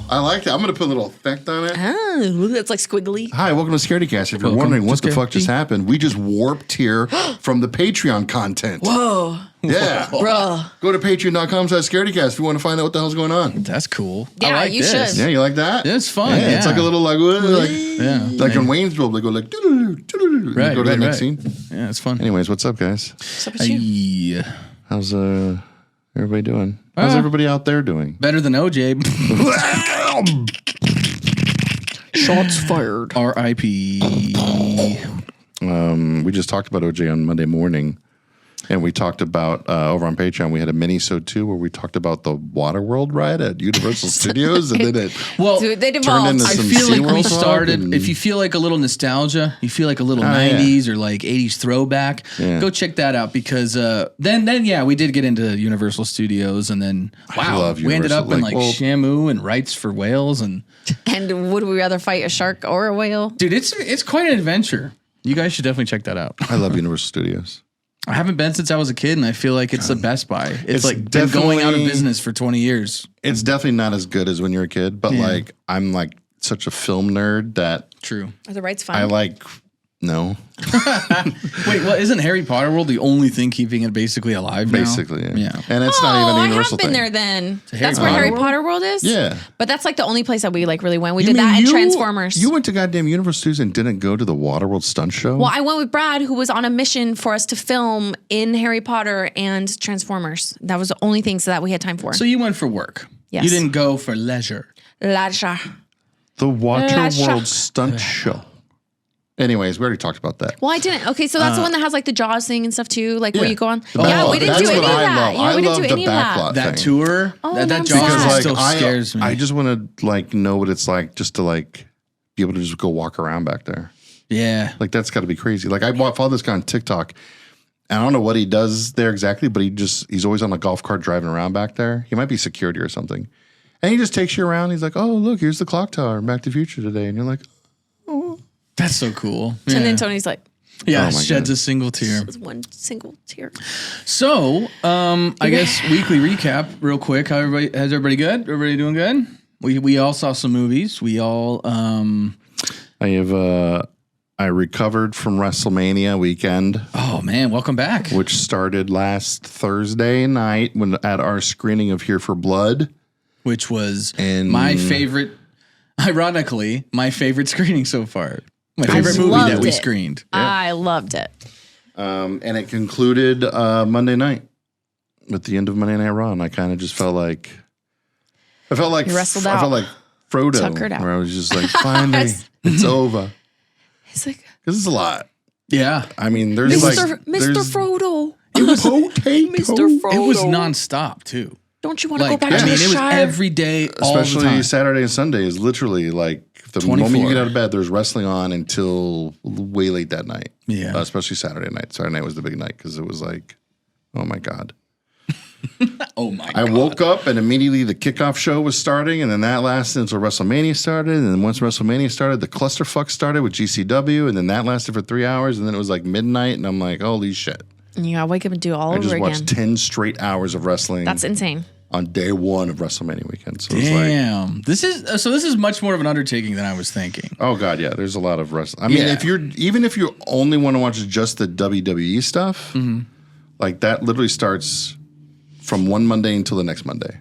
I like that. I'm going to put a little effect on it. Oh, it's like squiggly. Hi, welcome to Scaredycast. If you're wondering what the fuck just happened, we just warped here from the Patreon content. Whoa. Yeah. Bro. Go to patreon.com/Scaredycast if you want to find out what the hell's going on. That's cool. Yeah, I like you this. should. Yeah, you like that? Yeah, it's fun. Yeah, it's like a little like like in Wayne's World, they go like Right, go to the next scene. Yeah, it's fun. Anyways, what's up, guys? What's up with you? How's everybody doing? How's everybody out there doing? Better than OJ. Shots fired. R.I.P. We just talked about OJ on Monday morning, and we talked about over on Patreon. We had a mini-sode too where we talked about the Waterworld ride at Universal Studios, and then it Dude, they turned devolved. into I some feel like we SeaWorld started. talk, If you feel like a little nostalgia, you feel like a little 90s or like 80s throwback, go check that out because then we did get into Universal Studios and then we ended up in like Shamu and Rights for Whales and would we rather fight a shark or a whale? dude, it's quite an adventure. You guys should definitely check that out. I love Universal Studios. I haven't been since I was a kid, and I feel like it's the Best Buy. It's like been going out of business for 20 years. It's definitely not as good as when you're a kid, but like I'm like such a film nerd that True. Are the rights fun? I like no. Wait, well, isn't Harry Potter World the only thing keeping it basically alive now? Basically, yeah. And it's not even a Universal I have been thing. there then. Harry That's where Potter Harry World? Potter World is? Yeah. But that's like the only place that we like really went. We You did mean that and you- Transformers. You went to goddamn Universal Studios and didn't go to the Waterworld stunt show? Well, I went with Brad, who was on a mission for us to film in Harry Potter and Transformers. That was the only things that we had time for. So you went for work. Yes. You didn't go for leisure. Lasha. The Waterworld stunt show. Anyways, we already talked about that. Well, I didn't. Okay, so that's the one that has like the Jaws thing and stuff too, like where you go on. The Yeah, backlot. we didn't That's do any of what I that. love. Yeah, we didn't I do love any the of that. backlot. That thing. tour, Oh, that that's Jaws sad. still scares me. I just want to like know what it's like just to like be able to just go walk around back there. yeah. Like that's got to be crazy. Like I follow this guy on TikTok. And I don't know what he does there exactly, but he's always on a golf cart driving around back there. He might be security or something. And he just takes you around. He's like, oh, look, here's the clock tower, Back to the Future today. And you're like, oh. That's so cool. And then Tony's like, Yeah, Oh my sheds God. a single tear. it's one single tear. So, I guess weekly recap, real quick. How's everybody good? Everybody doing good? We all saw some movies. We all I recovered from WrestleMania weekend, oh man, welcome back. which started last Thursday night at our screening of Here for Blood. Which was And- my favorite, ironically, my favorite screening so far. My favorite movie loved that we it. screened. I loved it. And it concluded Monday night with the end of Monday Night Raw. And I kind of just felt like You wrestled I out. felt like Frodo, Tuckered out. where I was just like, finally, it's over. He's like, Because it's a lot. Yeah. I mean, there's Mr. like Mr. there's Frodo. potato. Mr. Frodo. It was nonstop too. Don't you want to Like, go back I to mean, the it was Shire? every day, all the Especially time. Saturday and Sunday is literally like the 24. moment you get out of bed, there's wrestling on until way late that night. Yeah. Especially Saturday night. Saturday night was the big night because it was like, oh my God. Oh my I God. woke up and immediately the kickoff show was starting, and then that lasted until WrestleMania started. And then once WrestleMania started, the clusterfuck started with GCW, and then that lasted for 3 hours, and then it was like midnight, and I'm like, holy shit. And you gotta wake up and do it all I over just again. watched 10 straight hours of wrestling That's insane. on day one of WrestleMania weekend. So it's like, Damn. This is much more of an undertaking than I was thinking. oh God, yeah, there's a lot of wrestling. I mean, Yeah. if you only want to watch just the WWE stuff, like that literally starts from one Monday until the next Monday.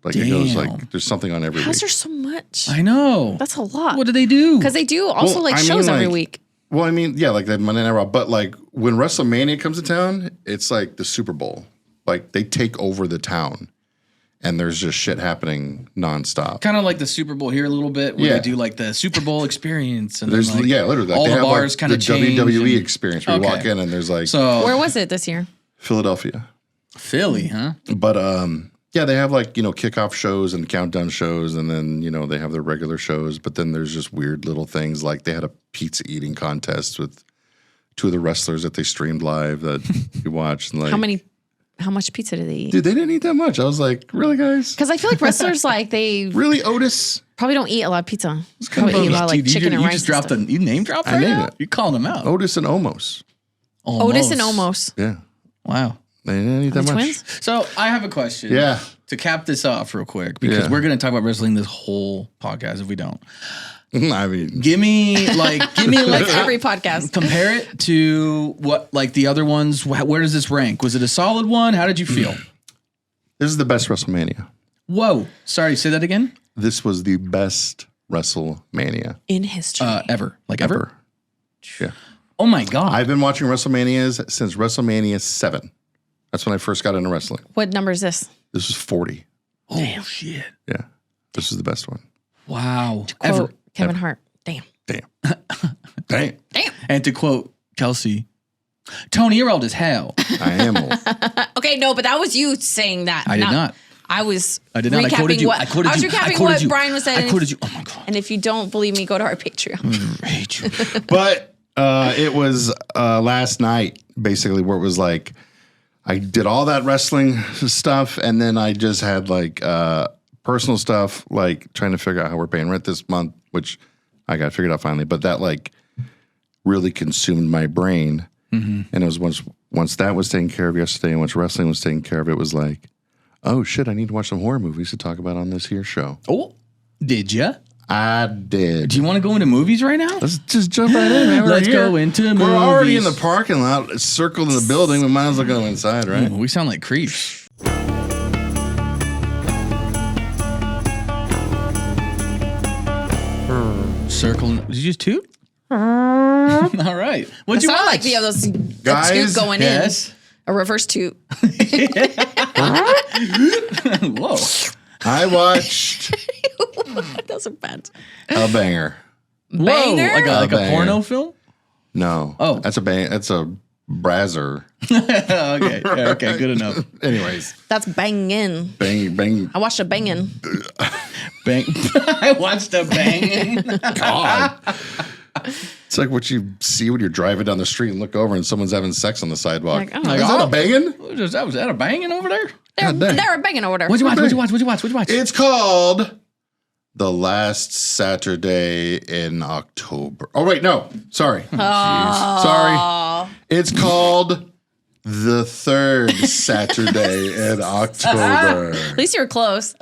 Like it goes Damn. like there's something on every How's week. there so much? I know. That's a lot. What do they do? Because they do also Well, like I mean, shows every like- week. Well, I mean, yeah, like that Monday Night Raw, but like when WrestleMania comes to town, it's like the Super Bowl. Like they take over the town, and there's just shit happening nonstop. Kind of like the Super Bowl here a little bit, where Yeah. they do like the Super Bowl experience, and There's then, like, literally like all they the have bars like kind the of change. WWE and- experience where you walk Okay. in and there's like So Where was it this year? Philadelphia. Philly, huh? But yeah, they have like, kickoff shows and countdown shows, and then, they have their regular shows, but then there's just weird little things like they had a pizza eating contest with two of the wrestlers that they streamed live that you watched. And like, How much pizza did they eat? dude, they didn't eat that much. I was like, really, guys? Because I feel like wrestlers like they Really, Otis? probably don't eat a lot of pizza. Probably eat a lot of like Dude, chicken and you rice. just dropped you name dropped right named now? it. You called him out. Otis and Omos. Otis and Omos. Yeah. Wow. They didn't need that much. Twins? So I have a question. Yeah. To cap this off real quick, because we're going to talk about wrestling this whole podcast if we don't. I mean, Give me like Every podcast. compare it to what like the other ones. Where does this rank? Was it a solid one? How did you feel? this is the best WrestleMania. Whoa. Sorry, say that again? This was the best WrestleMania In history. Ever. Like ever? Yeah. Oh my God. I've been watching WrestleManias since WrestleMania 7. That's when I first got into wrestling. What number is this? This was 40. Oh, shit. Yeah. This is the best one. Wow. Quote Kevin Hart. Damn. Damn. And to quote Kelsey, Tony, you're old as hell. I am old. Okay, no, but that was you saying that. I did not. I was. I did not. I quoted you. I quoted was you. recapping what Brian was saying. I quoted you. Oh my God. And if you don't believe me, go to our Patreon. I hate you. But it was last night, basically, where it was like, I did all that wrestling stuff, and then I just had like personal stuff, like trying to figure out how we're paying rent this month, which I got figured out finally. But that like really consumed my brain. Mm-hmm. And it was once that was taken care of yesterday, and once wrestling was taken care of, it was like, oh shit, I need to watch some horror movies to talk about on this here show. Oh, did you? I did. Do you want to go into movies right now? Let's just jump right in, man. Let's go into movies. We're already in the parking lot, circled in the building. We might as well go inside, right? We sound like creeps. Circle. Did you just toot? All right. What'd you Sound watch? like the other Guys, toot going yes. in. A reverse toot. Whoa. I watched Those are bad. a banger. Whoa. Banger? Like a Banger. porno film? No. Oh. That's a bang. That's a brazzer. Okay. Yeah, okay. Good enough. Anyways. That's banging. Bang. I watched a banging. Bang. I watched a banging. God. It's like what you see when you're driving down the street and look over and someone's having sex on the sidewalk. Like, oh. Is that a banging? Was that a banging over there? They're God dang. a banging order. What'd you watch? It's called The Last Saturday in October. Oh, wait, no. Sorry. Sorry. It's called The Third Saturday in October. At least you were close.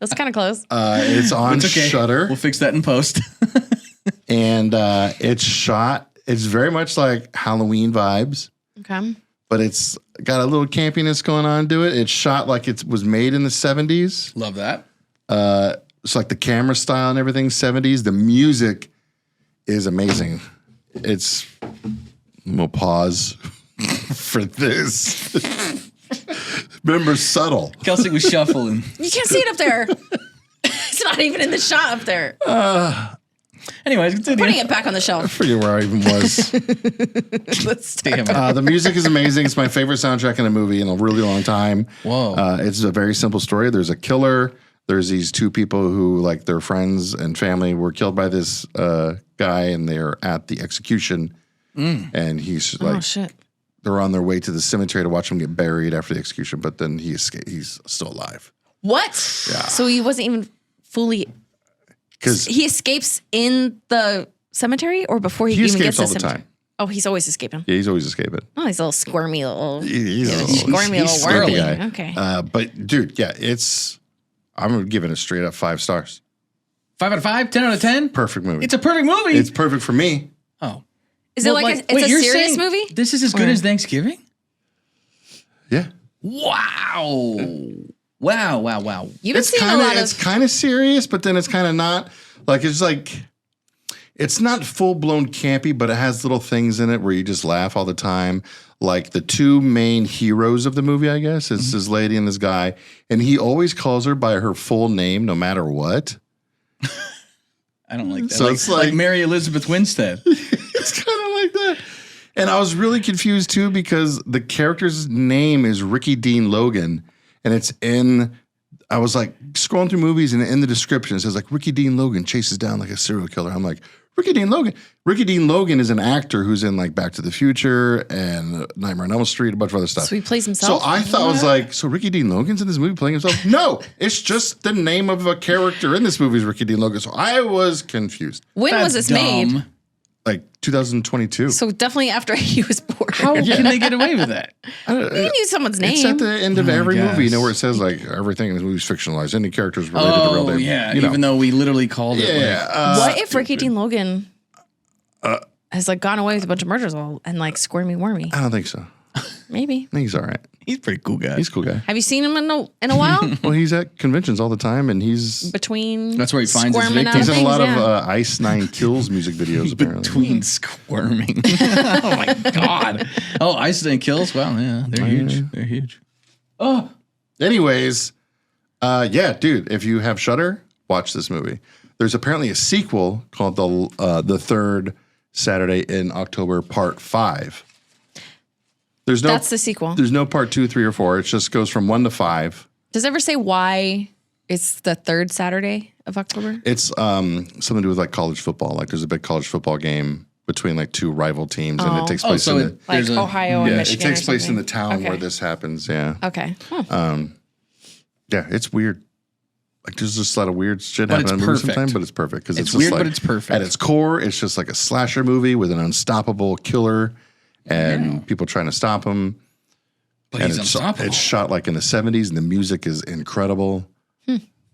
That's kind of close. It's on Shudder. We'll fix that in post. And it's very much like Halloween vibes. Okay. But it's got a little campiness going on to it. It's shot like it was made in the 70s. Love that. It's like the camera style and everything, 70s. The music is amazing. We'll pause for this. Remember, subtle. Kelsey was shuffling. You can't see it up there. It's not even in the shot up there. Anyways, continue. Putting it back on the I shelf. forget where I even was. Let's start. Damn it. The music is amazing. It's my favorite soundtrack in a movie in a really long time. Whoa. It's a very simple story. There's a killer. There's these two people who, like, their friends and family were killed by this guy, and they're at the execution. And he's like, Oh, shit. they're on their way to the cemetery to watch him get buried after the execution, but then he escaped. He's still alive. What? Yeah. So he wasn't even fully. Because He escapes in the cemetery or before he even escapes gets to all the the cemetery? time. Oh, he's always escaping. Yeah, he's always escaping. Oh, he's a little squirmy little. He's a squirmy little squirmy whirly. guy. Okay. But dude, yeah, I'm gonna give it a straight up 5 stars. 5 out of 5, 10 out of 10. Perfect movie. It's a perfect movie. It's perfect for me. Oh. Is it like it's a you're serious saying movie? This is as good as Thanksgiving? Yeah. Wow. Wow. You've been seeing a lot It's of. kind of serious, but then it's kind of not. It's not full blown campy, but it has little things in it where you just laugh all the time. Like the two main heroes of the movie, I guess, is this lady and this guy, and he always calls her by her full name, no matter what. I don't like that. So it's like Mary Elizabeth Winstead. It's kind of like that. And I was really confused too because the character's name is Ricky Dean Logan, and I was like scrolling through movies, and in the description it says like Ricky Dean Logan chases down like a serial killer. I'm like, Ricky Dean Logan. Ricky Dean Logan is an actor who's in like Back to the Future and Nightmare on Elm Street, a bunch of other stuff. So he plays himself. So I thought I was like, so Ricky Dean Logan's in this movie playing himself? No, it's just the name of a character in this movie is Ricky Dean Logan. So I was confused. When was this made? like 2022. So definitely after he was born. How can they get away with that? You can use someone's name. It's at the end of every guess. movie, you know, where it says like everything in the movie is fictionalized. Any characters related to real name. Yeah, you know. even though we literally called it. Yeah. What if Ricky Dean Logan has like gone away with a bunch of murders and like squirmy wormy? I don't think so. Maybe. I think he's all right. He's a pretty cool guy. He's a cool guy. Have you seen him in a while? Well, he's at conventions all the time, and he's Between That's where he finds his squirming out victims. he's in a lot things, of Ice Nine Kills music videos. Apparently, Between squirming. Oh my god. Oh, Ice and Kills. Wow, yeah, they're huge. yeah. They're huge. Anyways, yeah, dude, if you have Shudder, watch this movie. There's apparently a sequel called the Third Saturday in October Part 5. That's the sequel. There's no Part 2, 3, or 4. It just goes from 1 to 5. Does it ever say why it's the third Saturday of October? It's something to do with like college football. Like there's a big college football game between like two rival teams, and it takes place so in it- the Like There's a- Ohio and yeah, it Michigan. takes or place in the something? town Okay. where this happens. Yeah, Okay. Huh. yeah, it's weird. Like there's just a lot of weird shit But it's happening in the movie perfect. sometimes, but it's perfect because It's just weird, like, but it's perfect. At its core, it's just like a slasher movie with an unstoppable killer and people trying to stop him. But And he's unstoppable. it's shot like in the 70s, and the music is incredible.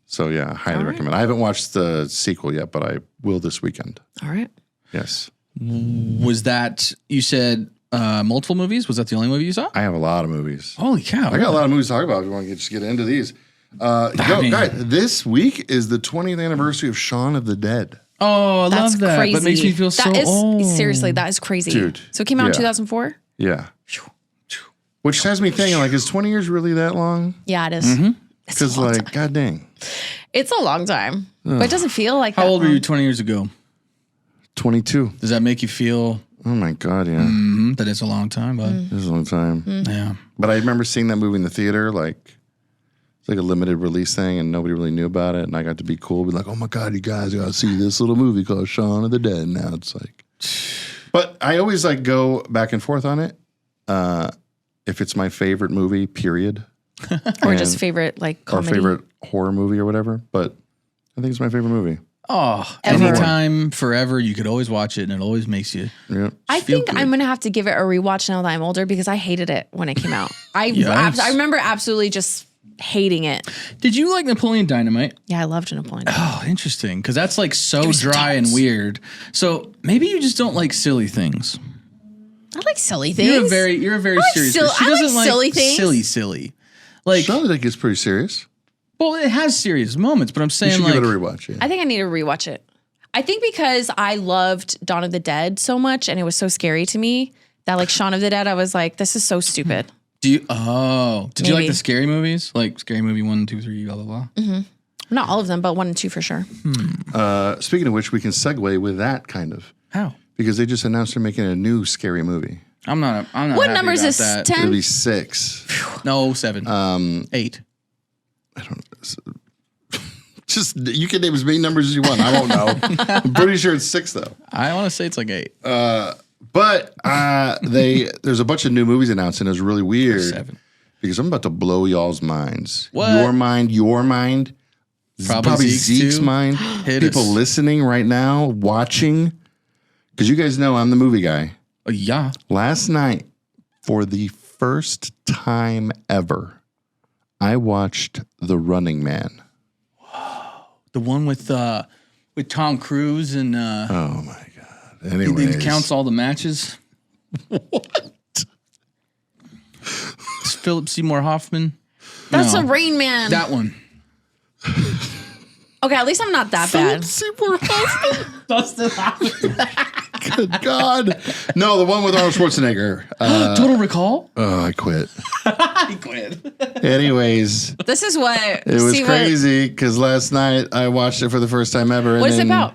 So yeah, I highly recommend. I haven't watched the sequel yet, but I will this weekend. All right. Yes, Was that, you said multiple movies? Was that the only movie you saw? I have a lot of movies. Holy cow. I got a lot of movies to talk about. If you want to just get into these, guys, this week is the 20th anniversary of Shaun of the Dead. Oh, I That's love that. crazy. That makes me feel so That is old. seriously, that is crazy. Dude, So it came out in yeah. 2004? Yeah, which has me thinking, like, is 20 years really that long? Yeah, it is. Mm-hmm. It's a Because, long like, time. god dang, It's a long time. But it doesn't feel like How that old were long. you 20 years ago? 22. Does that make you feel Oh my god, yeah, that it's a long time? But this is a long time. yeah. But I remember seeing that movie in the theater, like. It's like a limited release thing, and nobody really knew about it. And I got to be cool, be like, "Oh my god, you guys got to see this little movie called Shaun of the Dead." Now it's like, but I always like go back and forth on it. If it's my favorite movie, period, Or just favorite, like, or comedy. favorite horror movie or whatever. But I think it's my favorite movie. Oh, Ever. anytime, forever, you could always watch it and it always makes you. Yeah, I feel think good. I'm going to have to give it a rewatch now that I'm older because I hated it when it came out. Yes. I remember absolutely just hating it. Did you like Napoleon Dynamite? Yeah, I loved Napoleon. Oh, interesting. Because that's like so was dry and dense. weird. So maybe you just don't like silly things. I like silly things. You're a very like serious sil- person. She I like doesn't like silly things. silly. Like, Shaun of the Dead gets pretty serious. well, it has serious moments, but I'm You saying should like, give it a rewatch. Yeah. I think I need to rewatch it. I think because I loved Dawn of the Dead so much and it was so scary to me that like Shaun of the Dead, I was like, this is so stupid. did you like Maybe. the scary movies? Like Scary Movie 1, 2, 3, blah, blah, blah. Not all of them, but 1 and 2 for sure. Speaking of which, we can segue with that kind of How? because they just announced they're making a new scary movie. I'm not What happy number is about this? that. 10? It'll be 6. No, 7. 8. Just you can name as many numbers as you want. I won't know. I'm pretty sure it's 6 though. I want to say it's like 8. But there's a bunch of new movies announced, and it was really weird 7. because I'm about to blow y'all's minds. What? Your mind, Probably Zeke's too. mind. Hit People us. listening right now, watching, because you guys know I'm the movie guy. Yeah. Last night, for the first time ever, I watched The Running Man. The one with Tom Cruise and Oh my god! he Anyways, counts all the matches. What? It's Philip Seymour Hoffman. That's No, a Rain Man. that one. Okay, at least I'm not that bad. Seymour Hoffman. Good God! No, the one with Arnold Schwarzenegger. Total Recall. Oh, I quit. He quit. Anyways, This is what it was crazy because last night I watched it for the first time ever. What is it and about?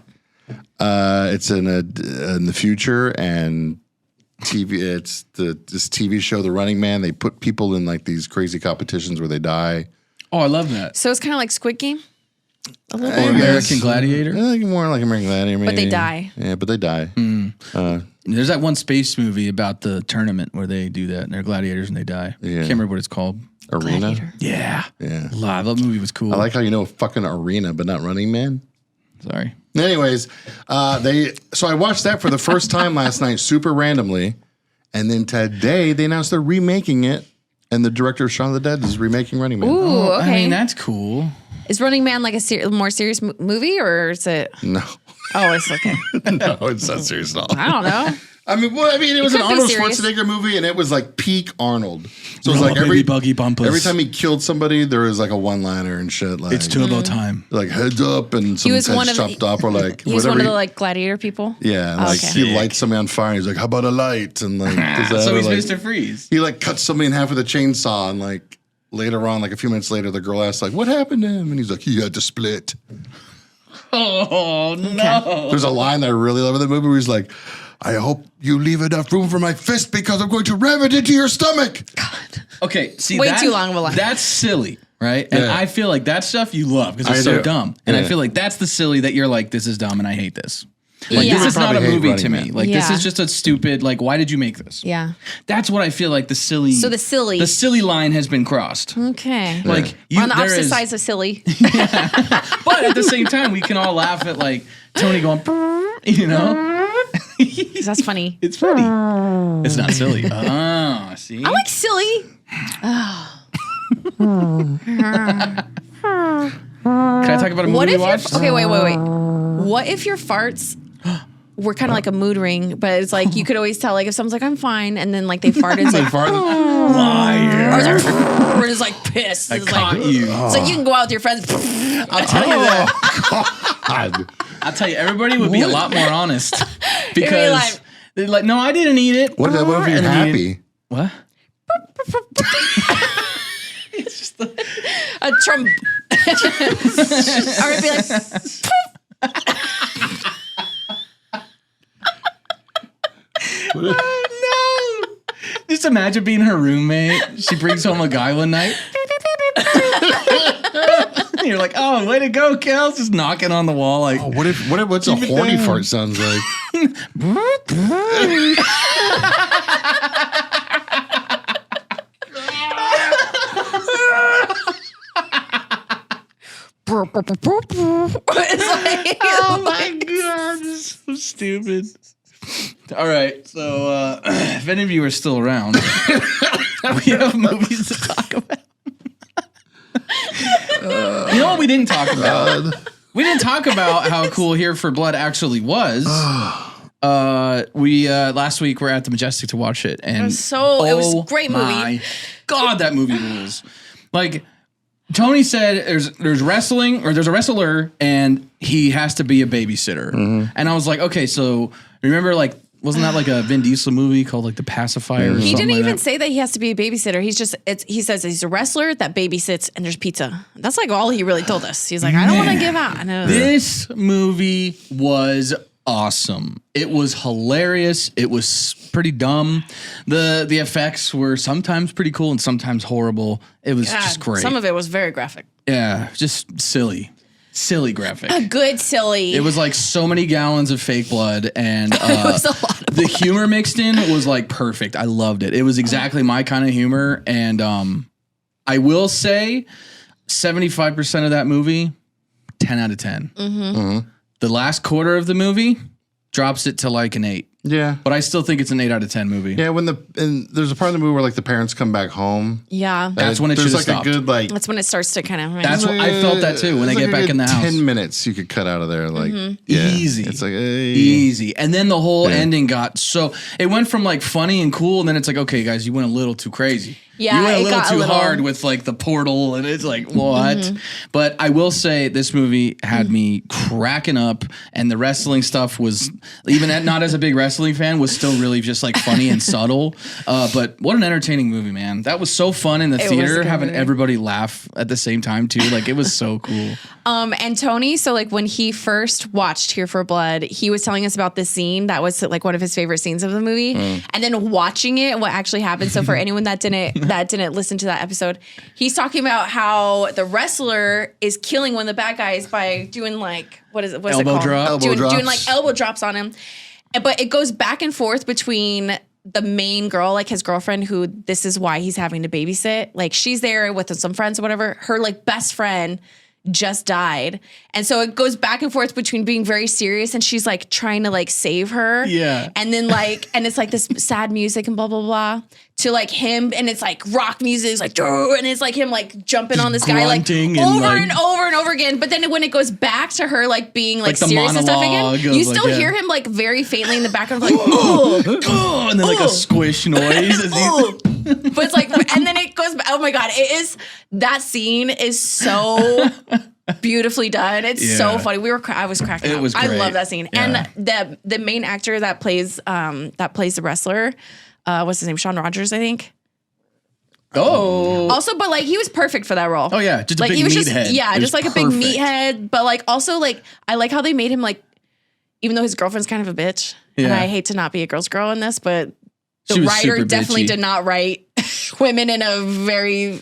It's in the future and TV. It's this TV show, The Running Man. They put people in like these crazy competitions where they die. Oh, I love that. So it's kind of like Squid Game? A little Or bit. American Gladiator. I think more like American Gladiator. Maybe. But they die. Yeah, but they die. There's that one space movie about the tournament where they do that and they're gladiators and they die. Yeah. Can't remember what it's called. Arena. Gladiator. Yeah. Yeah. That movie was cool. I like how you know fucking Arena, but not Running Man. Sorry. Anyways, so I watched that for the first time last night, super randomly, and then today they announced they're remaking it, and the director of Shaun of the Dead is remaking Running Man. Ooh, okay. I mean, that's cool. Is Running Man like a more serious movie, or is it? No. Oh, it's okay. No, it's not serious at all. I don't know. It was an could be Arnold serious. Schwarzenegger movie, and it was like peak Arnold. So it was Roll, like baby, buggy bumpers. every time he killed somebody, there was like a one-liner and shit. Like, It's turbo time. like heads up, and someone's head's chopped off, or like He was whatever. one of the like gladiator people. Yeah, and, like Okay. he lights somebody on fire. And he's like, "How about a light?" And like, does that, So or, he's like, Mr. Freeze. he like cuts somebody in half with a chainsaw, and like later on, like a few minutes later, the girl asks like, "What happened to him?" And he's like, "He had to split." Oh, no. There's a line that I really love in the movie where he's like, "I hope you leave enough room for my fist because I'm going to ram it into your stomach." Okay, see, Way too long of a line. That's silly, right? And Yeah. I feel like that stuff you love because it's I so do. dumb. And I Yeah. feel like that's the silly that you're like, this is dumb and I hate this. Like, Yeah. this is not a Probably hate movie Running to me. Man. Like, this Yeah. is just a stupid, like, why did you make this? Yeah. That's what I feel like the silly. So the silly line has been crossed. Okay. Like, We're on the there opposite is- sides of silly. But at the same time, we can all laugh at like Tony going, you know, 'Cause that's funny. it's funny. It's not silly. Oh, see. I like silly. Can I talk about a movie What we if watched? okay, wait. What if your farts were kind of like a mood ring, but it's like you could always tell like if someone's like I'm fine, and then like they farted, it's like Liar. or it's like, or it's like pissed. It's Caught like you. it's like you can go out with your friends. I'll tell you that. God. I'll tell you, everybody would be a lot more honest because like- they're like, no, I didn't eat it. What if you're And then you- happy? What? A trump. Or it'd be like No. Just imagine being her roommate. She brings home a guy one night. You're like, oh, way to go, Kels. Just knocking on the wall like, What's a Keep it horny down. fart sounds like? it's like oh my God, this is so stupid. All right, so if any of you are still around, we have movies to talk about. You know what we didn't talk about? We didn't talk about how cool Here for Blood actually was. We last week were at the Majestic to watch it, and it was a great movie. My God, that movie rules. Like Tony said, there's wrestling, or there's a wrestler, and he has to be a babysitter. And I was like, okay, so remember, like, wasn't that like a Vin Diesel movie called like The Pacifier? Or He something didn't like even that? say that he has to be a babysitter. He says he's a wrestler that babysits and there's pizza. That's like all he really told us. He's like, I don't want to give out. I know. This movie was awesome. It was hilarious. It was pretty dumb. The effects were sometimes pretty cool and sometimes horrible. It was just great. Some of it was very graphic. Yeah, just silly graphic. A good silly. It was like so many gallons of fake blood, and It was a lot of the humor mixed in was like perfect. I loved it. It was exactly my kind of humor, and I will say 75% of that movie, 10 out of 10. The last quarter of the movie drops it to like an 8. Yeah. But I still think it's an 8 out of 10 movie. Yeah, and there's a part of the movie where like the parents come back home. Yeah. That's when it There's should've like stopped. a good like That's when it starts to kind of. That's what I felt that too when they there's get like a back in the good house. 10 minutes you could cut out of there, like Easy. It's like Easy. And then the whole ending got so it went from like funny and cool, and then it's like, okay, guys, you went a little too crazy. Yeah, you went a it little got too a little- hard with like the portal, and it's like, what? But I will say this movie had me cracking up, and the wrestling stuff was, even not as a big wrestling fan, was still really just like funny and subtle. But what an entertaining movie, man. That was so fun in the It was a theater, good having movie. everybody laugh at the same time too. Like, it was so cool. And Tony, so like when he first watched Here for Blood, he was telling us about this scene that was like one of his favorite scenes of the movie. And then watching it, what actually happened. So for anyone that didn't listen to that episode, he's talking about how the wrestler is killing one of the bad guys by doing like what's it Elbow called? drop? Elbow drops. Doing like elbow drops on him. But it goes back and forth between the main girl, like his girlfriend, who this is why he's having to babysit. Like she's there with some friends or whatever. Her like best friend just died. And so it goes back and forth between being very serious and she's like trying to like save her. Yeah. And then like, and it's like this sad music and blah, blah, blah, to like him. And it's like rock music. It's like, "Duh," and it's like him like jumping on this guy like over and over and over again. But then when it goes back to her like being like serious and stuff again, you still hear him like very faintly in the background like, oh, and then like a squish noise. But it's like, and then it goes, oh my God, that scene is so beautifully done. It's so funny. I was cracking up. I love that scene. Yeah. And the main actor that plays the wrestler, what's his name? Shawn Rogers, I think. Oh. Also, but like he was perfect for that role. Oh yeah, just like, a big meathead. Yeah, just like a big meathead. But like also like I like how they made him like, even though his girlfriend's kind of a bitch, and I hate to not be a girl's girl in this, but the writer definitely did not write women in a very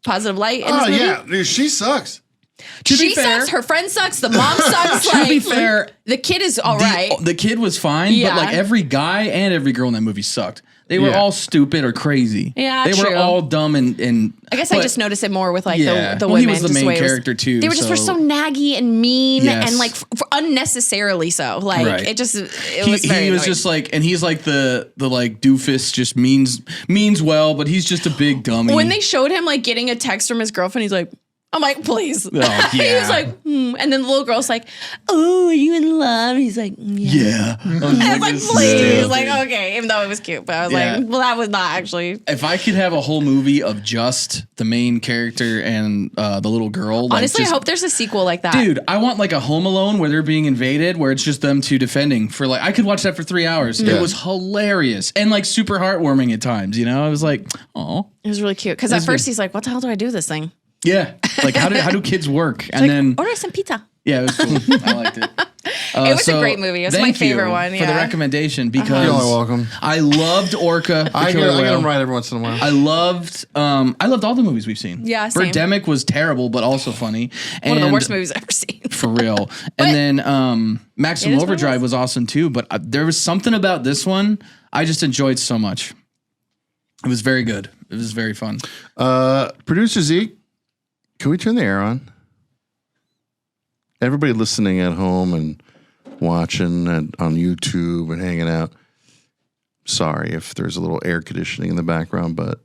positive light. In this movie. Yeah, dude, she sucks. She sucks. Her friend sucks. The mom sucks. To be fair, the kid is all right. The kid was fine, but like every guy and every girl in that movie sucked. They were all stupid or crazy. Yeah, they were all dumb and. I guess I just noticed it more with like the women. He was the main character too. They were just so naggy and mean and like unnecessarily so. Like it was very. He was just like, and he's like the like doofus, just means well, but he's just a big dummy. When they showed him like getting a text from his girlfriend, he's like, I'm like, please. Oh, yeah. He was like, and then the little girl's like, oh, are you in love? He's like, yeah. I was like, please. Like, okay, even though it was cute, but I was like, well, that was not actually. If I could have a whole movie of just the main character and the little girl. Like, honestly, I hope there's a sequel like that. Dude, I want like a Home Alone where they're being invaded, where it's just them two defending for like, I could watch that for 3 hours. Yeah. It was hilarious and like super heartwarming at times, you know? I was like, oh. It was really cute. Because at first he's like, what the hell do I do with this thing? Yeah, like how do kids work? And like, then order some pizza. Yeah, it was cool. I liked it. It was a great movie. It was my favorite one. For the recommendation because you're welcome. I loved Orca. I get them right every once in a while. I loved all the movies we've seen. Yeah, same. Birdemic was terrible, but also funny. One of the worst movies I've ever seen. For real. And then Maximum Overdrive was awesome too. But there was something about this one I just enjoyed so much. It was very good. It was very fun. Producer Zeke. Can we turn the air on? Everybody listening at home and watching and on YouTube and hanging out. Sorry if there's a little air conditioning in the background, but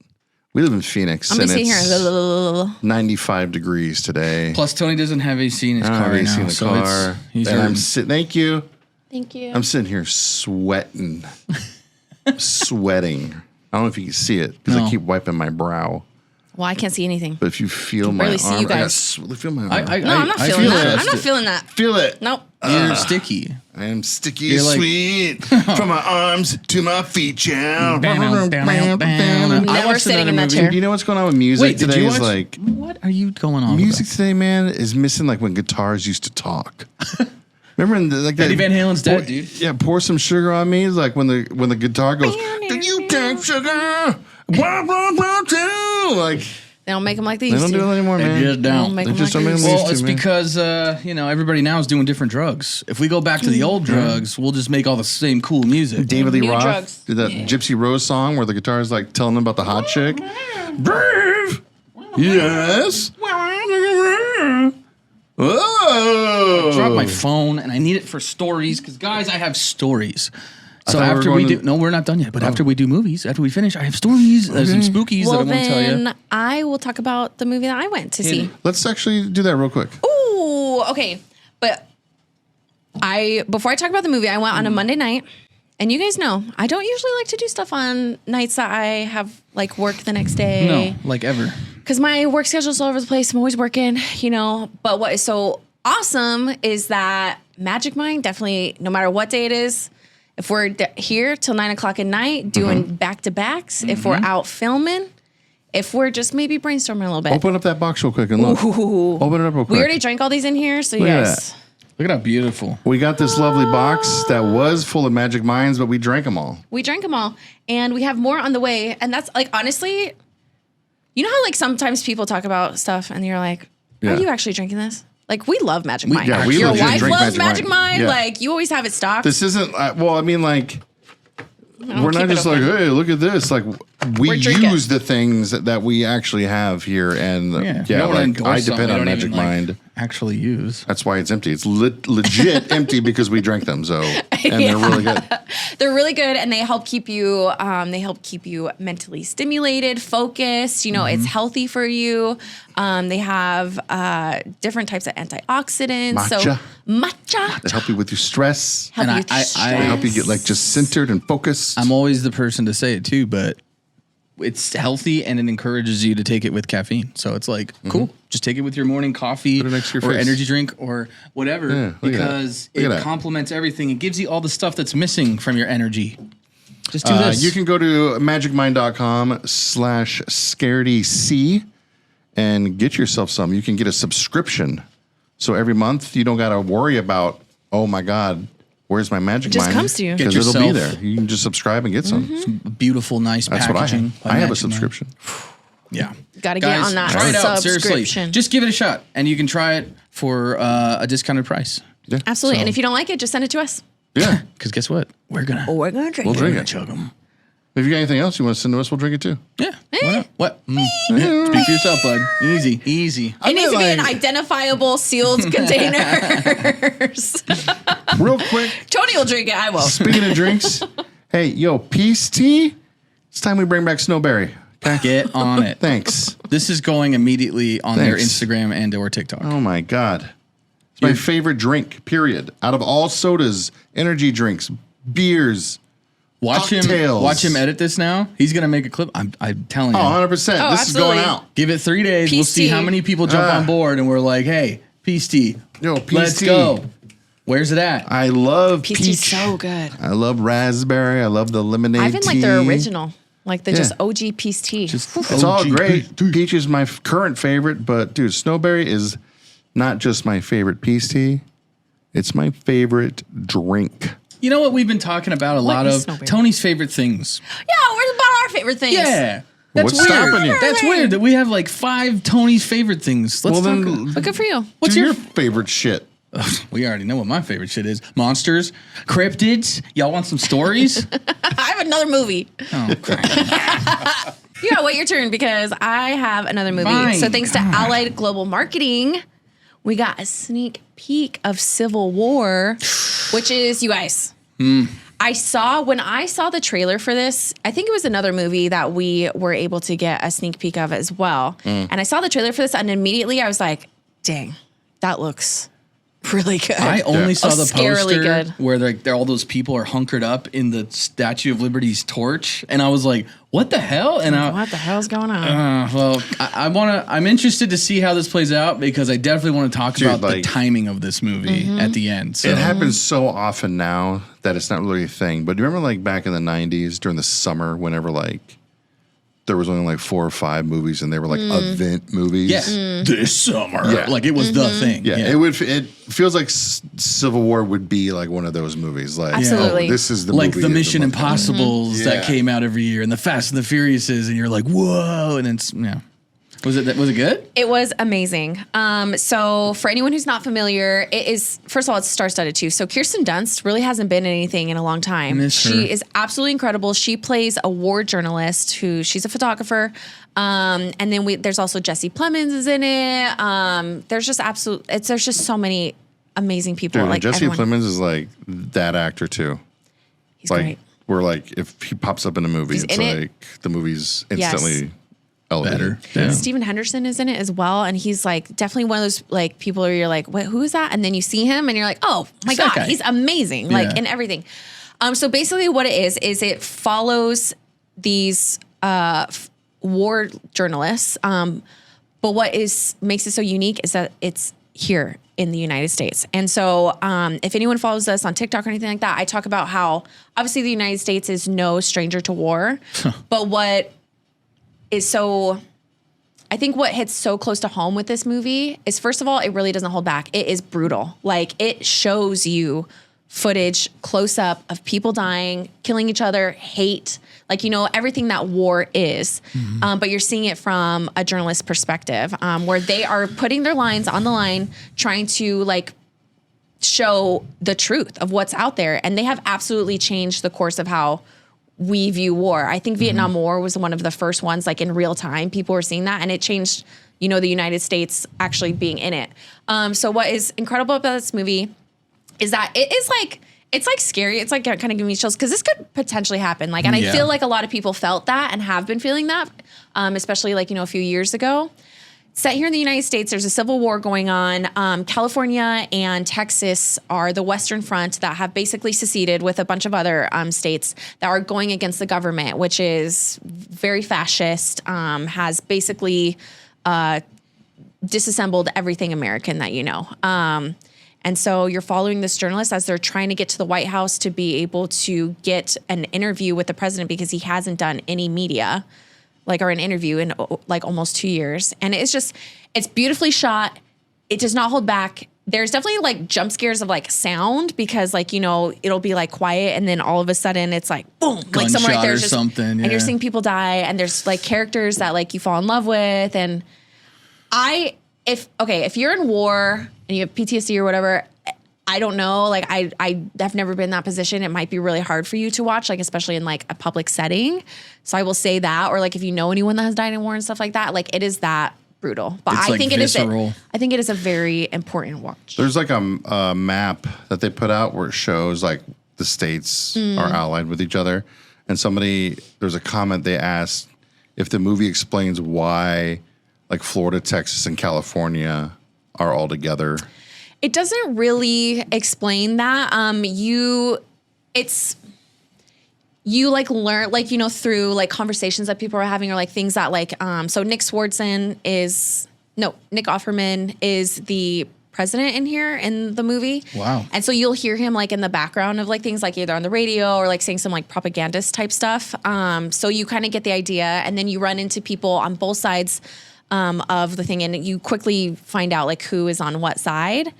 we live in Phoenix and it's 95 degrees today. Plus, Tony doesn't have AC in his car right now. So I'm sitting. Thank you. Thank you. I'm sitting here sweating. I don't know if you can see it because I keep wiping my brow. Well, I can't see anything. But if you feel my arm, see you guys. I feel my arm. I'm not feeling that. I'm not feeling that. Feel it. Nope. You're sticky. I am sticky as sweet. From my arms to my feet, yeah. Never sitting in that chair. Do you know what's going on with music today? Is like, what are you going on? Music today, man, is missing like when guitars used to talk. Remember, like Eddie Van Halen's dead, dude. Yeah, Pour Some Sugar on Me is like when the guitar goes. Do you take sugar? Like they don't make them like these. They don't do it anymore, man. They just don't. They just don't make them. Well, it's because everybody now is doing different drugs. If we go back to the old drugs, we'll just make all the same cool music. David Lee Roth did that Gypsy Rose song where the guitar is like telling them about the hot chick. Brave, yes. I dropped my phone and I need it for stories because guys, I have stories. So after we do, no, we're not done yet. But after we do movies, after we finish, I have stories. There's some spookies that I want to tell you. Then I will talk about the movie that I went to see. Let's actually do that real quick. Ooh, okay. But before I talk about the movie, I went on a Monday night. And you guys know, I don't usually like to do stuff on nights that I have like work the next day. No, like ever. Because my work schedule's all over the place. I'm always working, But what is so awesome is that Magic Mind, definitely, no matter what day it is, if we're here till 9 o'clock at night doing back-to-backs, if we're out filming, if we're just maybe brainstorming a little bit. Open up that box real quick and look. Open it up real quick. We already drank all these in here, so you guys. Look at how beautiful. We got this lovely box that was full of Magic Minds, but we drank them all. We drank them all. And we have more on the way. And that's like, honestly, you know how like sometimes people talk about stuff and you're like, are you actually drinking this? Like, we love Magic Mind. Yeah, your wife loves Magic Mind. Yeah. Like, you always have it stocked. This isn't, we're not just like, hey, look at this. Like, we use the things that we actually have here, and I depend on Magic Mind. Actually use. That's why it's empty. It's legit empty because we drank them. So, and they're really good. They're really good, and they help keep you. They help keep you mentally stimulated, focused. It's healthy for you. They have different types of antioxidants. Matcha. They help you with your stress. They help you get just centered and focused. I'm always the person to say it too, but it's healthy and it encourages you to take it with caffeine. So it's like, cool. Just take it with your morning coffee or energy drink or whatever because it complements everything. It gives you all the stuff that's missing from your energy. Just do this. You can go to magicmind.com/scaredyc and get yourself some. You can get a subscription. So every month you don't got to worry about, oh my God, where's my Magic Mind? It just comes to you. Because it'll be there. You can just subscribe and get some. Some beautiful, nice packaging. That's what I have. I have a subscription. Yeah. Got to get on that try it out, seriously. subscription. Just give it a shot, and you can try it for a discounted price. Yeah. Absolutely. And if you don't like it, just send it to us. Yeah. Because guess what? We're going to drink it. We'll drink it. Chug them. If you got anything else you want to send to us, we'll drink it too. Yeah. Why not? What? Speak for yourself, bud. Easy. It needs to be in identifiable sealed containers. Real quick. Tony will drink it. I won't. Speaking of drinks, hey, peace tea. It's time we bring back Snowberry. Okay? Get on it. Thanks. This is going immediately on their Instagram and or TikTok. Oh my God. It's my favorite drink, period. Out of all sodas, energy drinks, beers, cocktails. Watch him edit this now. He's going to make a clip. I'm telling you. 100%. This absolutely. is going out. Give it 3 days. We'll see how many people jump on board and we're like, hey, peace tea. Let's go. Where's it at? I love Peach peach. tea's so good. I love raspberry. I love the lemonade I even tea. like their original. Like the just OG peach tea. It's all great. Peach is my current favorite, but dude, Snowberry is not just my favorite peach tea. It's my favorite drink. You know what we've been talking about a lot of? Snowberry? Tony's favorite things. Yeah, we're about our favorite things. Yeah. What's stopping you? That's weird that we have like 5 Tony's favorite things. Let's talk. But good for you. What's your favorite shit? We already know what my favorite shit is. Monsters, cryptids. Y'all want some stories? I have another movie. Oh, crap. You gotta wait your turn because I have another movie. Fine. So thanks to Allied Global Marketing, we got a sneak peek of Civil War, which is, you guys, when I saw the trailer for this, I think it was another movie that we were able to get a sneak peek of as well. And I saw the trailer for this and immediately I was like, dang, that looks really good. I only saw the poster good. where all those people are hunkered up in the Statue of Liberty's torch, and I was like, "What the hell?" And what the hell's going on? Well, I'm interested to see how this plays out because I definitely want to talk about the timing of this movie at the end. So. It happens so often now that it's not really a thing. But do you remember back in the 90s during the summer, whenever there was only 4 or 5 movies and they were event movies. Yeah. This summer. Yeah. It was the thing. Yeah. It feels like Civil War would be one of those movies. Absolutely. This is the movie. The Mission Impossibles that came out every year and the Fast and the Furiouses and you're like, whoa. And it's, Was it good? It was amazing. So for anyone who's not familiar, it is, first of all, it's star-studded too. So Kirsten Dunst really hasn't been in anything in a long time. She is absolutely incredible. She plays a war journalist she's a photographer. And then there's also Jesse Plemons is in it. There's just so many amazing people. Dude, Jesse Plemons is that actor too. He's great. Where if he pops up in a movie, it's the movie's instantly elevated. Yeah. Stephen Henderson is in it as well, and he's definitely one of those people where you're like, "Wait, who is that?" And then you see him, and you're like, "Oh my God, he's amazing!" In everything. So basically, what it is it follows these war journalists. But what makes it so unique is that it's here in the United States. And so if anyone follows us on TikTok or anything like that, I talk about how obviously the United States is no stranger to war, but what I think what hits so close to home with this movie is, first of all, it really doesn't hold back. It is brutal. It shows you footage close up of people dying, killing each other, hate, everything that war is. But you're seeing it from a journalist perspective, where they are putting their lines on the line, trying to show the truth of what's out there. And they have absolutely changed the course of how we view war. I think Vietnam War was one of the first ones, like in real time, people were seeing that, and it changed, the United States actually being in it. So what is incredible about this movie is that it is like, it's like scary. It's like kind of giving me chills because this could potentially happen. Like, and I feel like a lot of people felt that and have been feeling that, especially like, a few years ago. Set here in the United States, there's a civil war going on. California and Texas are the Western Front that have basically seceded with a bunch of other states that are going against the government, which is very fascist, has basically disassembled everything American that you know. And so you're following this journalist as they're trying to get to the White House to be able to get an interview with the president because he hasn't done any media, or an interview in like almost 2 years. And it's beautifully shot. It does not hold back. There's definitely like jump scares of like sound because it'll be like quiet and then all of a sudden it's like boom, gunshot like somewhere right there's just something, and you're seeing people die and there's like characters that like you fall in love with. And if you're in war and you have PTSD or whatever, I don't know. Like I have never been in that position. It might be really hard for you to watch, like especially in like a public setting. So I will say that, or like if you know anyone that has died in war and stuff like that, like it is that brutal. But I think it is. I think it is a very important watch. There's like a map that they put out where it shows like the states are allied with each other, and there's a comment they asked if the movie explains why like Florida, Texas, and California are all together. It doesn't really explain that. You like learn, like, through like conversations that people are having or like things that like, so Nick Offerman is the president in here in the movie. Wow. And so you'll hear him like in the background of like things like either on the radio or like saying some like propagandist type stuff. So you kind of get the idea and then you run into people on both sides of the thing and you quickly find out like who is on what side.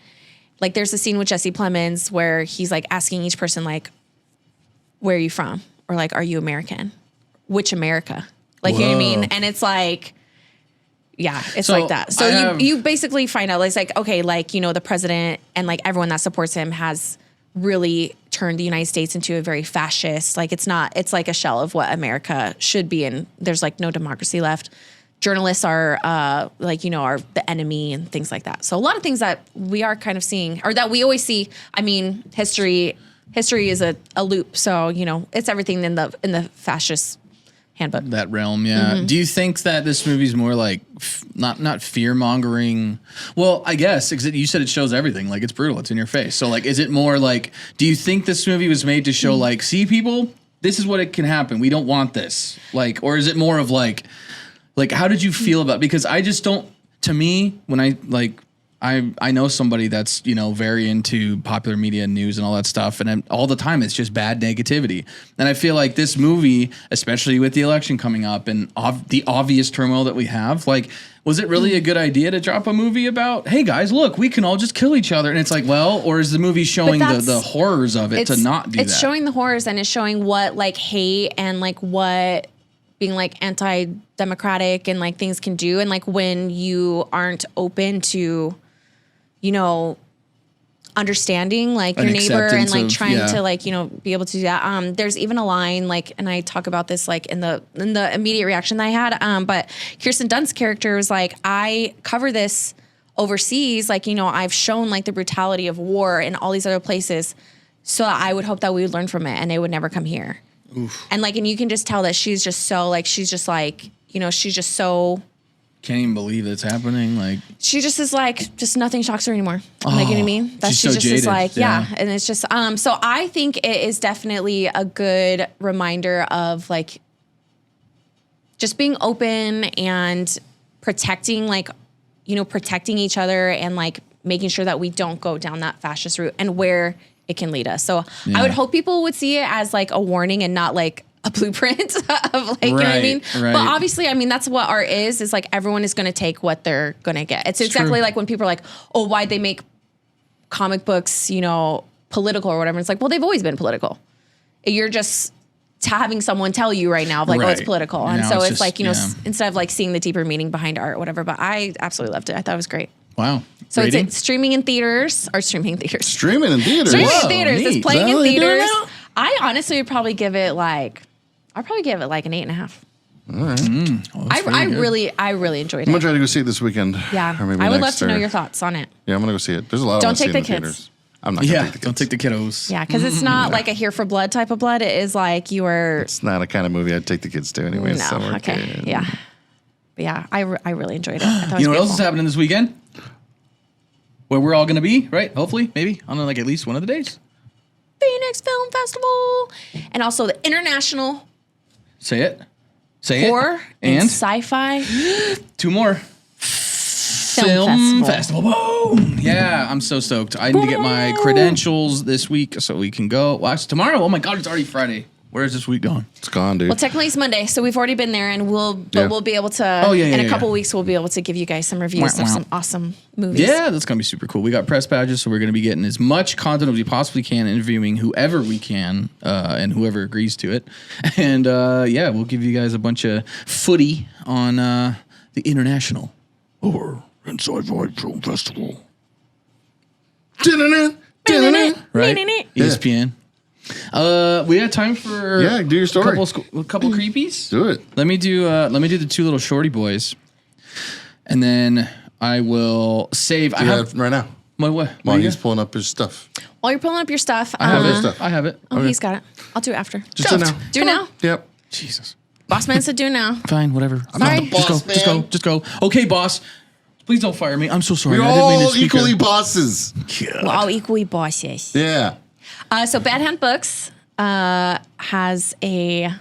Like there's a scene with Jesse Plemons where he's like asking each person like, where are you from? Or like, are you American? Which America? Like, you know what I mean? And it's like, yeah, it's like that. So you basically find out, it's like, okay, like, the president and like everyone that supports him has really turned the United States into a very fascist. Like it's like a shell of what America should be. And there's like no democracy left. Journalists are are the enemy and things like that. So a lot of things that we are kind of seeing or that we always see. I mean, history is a loop. So, it's everything in the fascist handbook. That realm, yeah. Mm-hmm. Do you think that this movie's more like not fear mongering? Well, I guess because you said it shows everything. Like it's brutal. It's in your face. So like, is it more like? Do you think this movie was made to show like, see people, this is what it can happen. We don't want this. Like, or is it more of like how did you feel about? Because I just don't. To me, when I know somebody that's, very into popular media and news and all that stuff. And all the time, it's just bad negativity. And I feel like this movie, especially with the election coming up and the obvious turmoil that we have, like, was it really a good idea to drop a movie about, hey, guys, look, we can all just kill each other? And it's like, well, or is the movie showing the horrors of it to not do that? It's showing the horrors and it's showing what, like, hate and, like, what being, like, anti-democratic and, like, things can do. And, like, when you aren't open to understanding like your neighbor and like trying to like, be able to do that. There's even a line like, and I talk about this like in the immediate reaction that I had. But Kirsten Dunst's character was like, I cover this overseas. Like, I've shown like the brutality of war in all these other places. So I would hope that we would learn from it and they would never come here. Oof. And like, and you can just tell that she's just so like, she's just so. Can't even believe it's happening. Like she just is like, just nothing shocks her anymore. Like, you know what I mean? That she's so just jaded. Is like, yeah. And it's just, so I think it is definitely a good reminder of like, just being open and protecting, like, protecting each other and like making sure that we don't go down that fascist route and where it can lead us. So I would hope people would see it as like a warning and not like a blueprint of like, you know what I mean? Right. But obviously, I mean, that's what art is like everyone is going to take what they're going to get. It's exactly true. Like when people are like, oh, why'd they make comic books, political or whatever. It's like, well, they've always been political. You're just having someone tell you right now of like, oh, it's political. And so it's just, like, instead of like seeing the deeper meaning behind art or whatever, but I absolutely loved it. I thought it was great. Wow. So it's streaming in theaters. Streaming in theaters. Streaming in theaters. Neat. It's playing in theaters. I honestly would probably give it like I'll probably give it like an 8.5. All right. I really enjoyed I'm it. gonna try to go see it this weekend. Yeah, Or maybe I would love next, to know or- your thoughts on it. Yeah, I'm gonna go see it. There's a lot. Don't I take want to see the in kids. theaters. I'm not gonna Yeah, take the don't kids. take the kiddos. Yeah, because it's not like a Here for Blood type of blood. It is like you are. It's not a kind of movie I'd take the kids to anyway. No, so we're okay, good. yeah, but yeah, I really enjoyed it. I thought it You know was what else is beautiful. happening this weekend? Where we're all going to be, right? Hopefully, maybe on like at least one of the days. Phoenix Film Festival, and also the International Say it. Say Horror it. and And Sci-Fi 2 more. Film Festival. Boom. Yeah, I'm so stoked. I need to get my credentials this week so we can go. Well, actually, tomorrow. Oh my God, it's already Friday. Where is this week going? It's gone, dude. Well, technically it's Monday, so we've already been there, and we'll be able to. Oh, yeah, yeah, in a yeah, couple yeah. weeks, we'll be able to give you guys some reviews Wow, of wow. some awesome movies. Yeah, that's gonna be super cool. We got press badges, so we're gonna be getting as much content as we possibly can, interviewing whoever we can, and whoever agrees to it. And yeah, we'll give you guys a bunch of footy on the International Horror and Sci-Fi Film Festival. Right? ESPN. We got time for do your story. A couple creepies. Do it. Let me do the 2 little shorty boys, and then I will save. Do you have right now? What? While he's pulling up his stuff. While you're pulling up your stuff, I have his it. stuff. I have it. Oh, he's got it. I'll do it after. Just do it now. Do it now. Yep. Jesus. Boss man said do it now. Fine. Whatever. I'm not Sorry. the boss, man. Just go. Okay, boss. Please don't fire me. I'm so sorry. We're I didn't mean to all speak equally up. bosses. We're all equally bosses. Yeah. So Bad Hand Books has a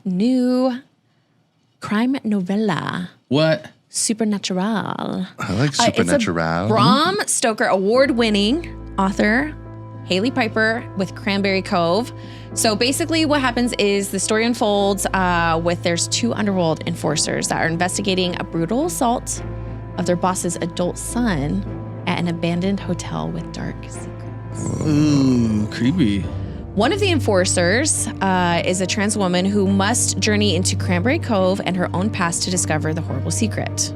new crime novella, What? Supernatural. I like Supernatural. It's a Bram Stoker award-winning author, Haley Piper, with Cranberry Cove. So basically what happens is the story unfolds there's 2 underworld enforcers that are investigating a brutal assault of their boss's adult son at an abandoned hotel with dark secrets. Ooh, creepy. One of the enforcers is a trans woman who must journey into Cranberry Cove and her own past to discover the horrible secret.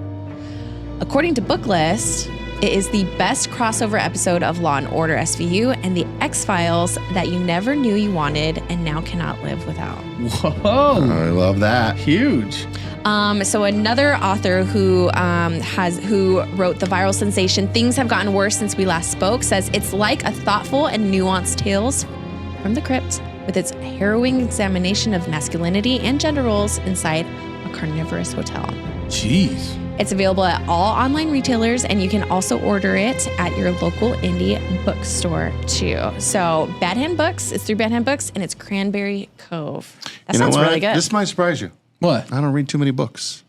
According to Booklist, it is the best crossover episode of Law & Order SVU and the X-Files that you never knew you wanted and now cannot live without. Whoa. I love that. Huge. So another author who wrote the viral sensation "Things Have Gotten Worse Since We Last Spoke" says it's like a thoughtful and nuanced Tales from the Crypt with its harrowing examination of masculinity and gender roles inside a carnivorous hotel. Jeez. It's available at all online retailers, and you can also order it at your local indie bookstore too. So Bad Hand Books, it's through Bad Hand Books, and it's Cranberry Cove. That You know sounds what? really good. This might surprise you. What? I don't read too many books,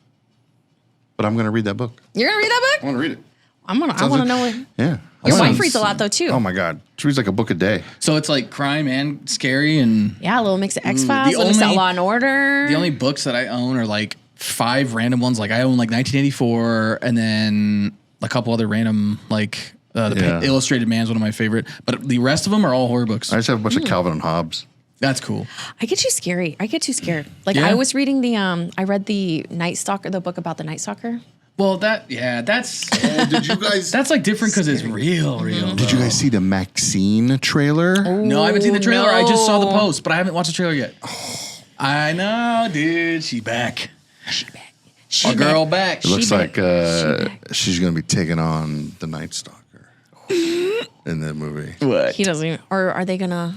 but I'm going to read that book. You're gonna read that book? I want to read it. I want to know what Yeah. your wife reads a lot though too. Oh my God. She reads like a book a day. So it's like crime and scary, and Yeah, a little mix of X-Files, the a little mix of only- Law and Order. the only books that I own are like 5 random ones. Like I own like 1984, and then a couple other random like Yeah. Illustrated Man's one of my favorite. But the rest of them are all horror books. I just have a bunch of Calvin and Hobbes. That's cool. I get too scary. I get too scared. Like Yeah? I was reading I read the Night Stalker, the book about the Night Stalker. Well, that's Oh, did you guys? that's like different because it's real. Did you guys see the Maxine trailer? No, I haven't seen the trailer. I just saw the no. post, but I haven't watched the trailer yet. I know, dude. She back. She A girl back. It looks back. like she's going to be taking on the Night Stalker in that movie. What? He doesn't even, or are they gonna?